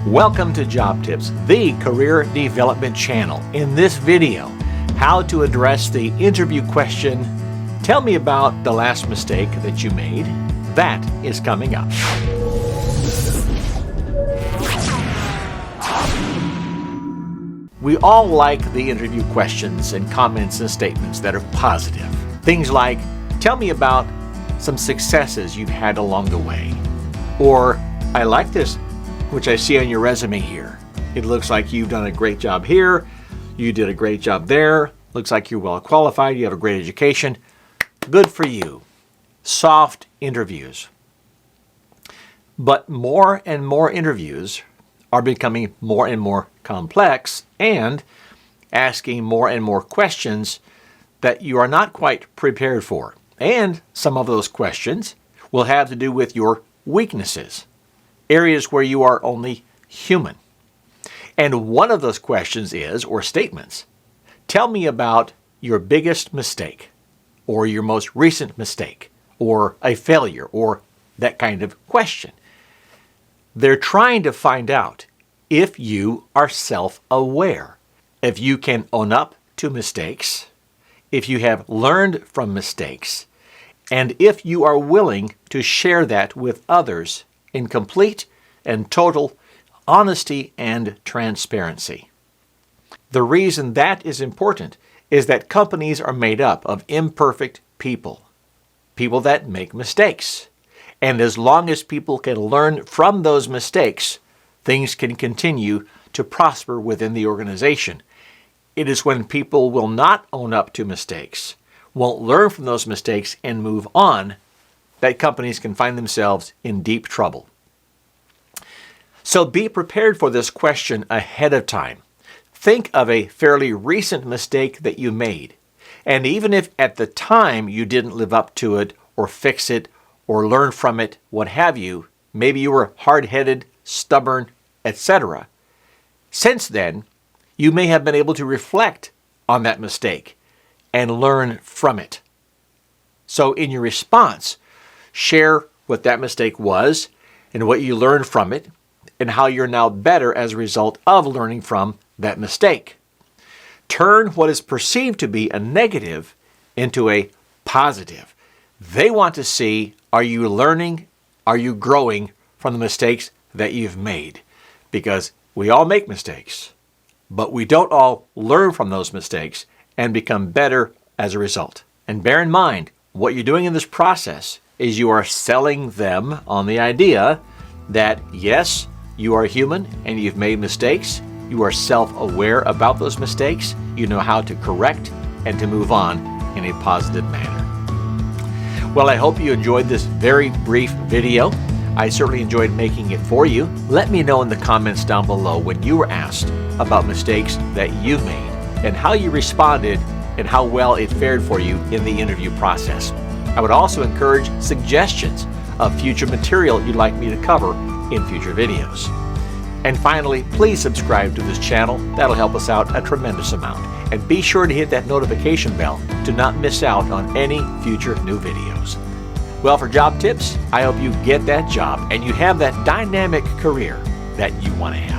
Welcome to Job Tips, the career development channel. In this video, how to address the interview question, tell me about the last mistake that you made. That is coming up. We all like the interview questions and comments and statements that are positive. Things like, tell me about some successes you've had along the way. Or, I like this, which I see on your resume here. It looks like you've done a great job here. You did a great job there. Looks like you're well qualified. You have a great education. Good for you. Soft interviews. But more and more interviews are becoming more and more complex and asking more and more questions that you are not quite prepared for. And some of those questions will have to do with your weaknesses, areas where you are only human. And one of those questions is, or statements, tell me about your biggest mistake, or your most recent mistake, or a failure, or that kind of question. They're trying to find out if you are self-aware, if you can own up to mistakes, if you have learned from mistakes, and if you are willing to share that with others in complete and total honesty and transparency. The reason that is important is that companies are made up of imperfect people, people that make mistakes. And as long as people can learn from those mistakes, things can continue to prosper within the organization. It is when people will not own up to mistakes, won't learn from those mistakes and move on, that companies can find themselves in deep trouble. So be prepared for this question ahead of time. Think of a fairly recent mistake that you made. And even if at the time you didn't live up to it or fix it or learn from it, what have you, maybe you were hard-headed, stubborn, etc. Since then, you may have been able to reflect on that mistake and learn from it. So in your response, share what that mistake was and what you learned from it and how you're now better as a result of learning from that mistake. Turn what is perceived to be a negative into a positive. They want to see, are you learning, are you growing from the mistakes that you've made? Because we all make mistakes, but we don't all learn from those mistakes and become better as a result. And bear in mind, what you're doing in this process is you are selling them on the idea that, yes, you are human and you've made mistakes. You are self-aware about those mistakes. You know how to correct and to move on in a positive manner. Well, I hope you enjoyed this very brief video. I certainly enjoyed making it for you. Let me know in the comments down below when you were asked about mistakes that you've made and how you responded and how well it fared for you in the interview process. I would also encourage suggestions of future material you'd like me to cover in future videos. And finally, please subscribe to this channel. That'll help us out a tremendous amount. And be sure to hit that notification bell to not miss out on any future new videos. Well, for Job Tips, I hope you get that job and you have that dynamic career that you want to have.